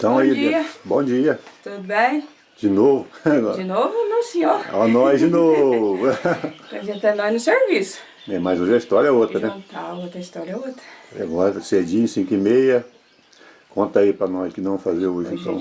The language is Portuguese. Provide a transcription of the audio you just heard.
Então aí, dia. Bom dia. Tudo bem? De novo. De novo, não, senhor. Ó, nós de novo. Hoje até nós no serviço. Mas hoje a história é outra, né? Jantar, outra história é outra. Agora, cedinho, 5h30. Conta aí pra nós que não fazer hoje, Hoje então.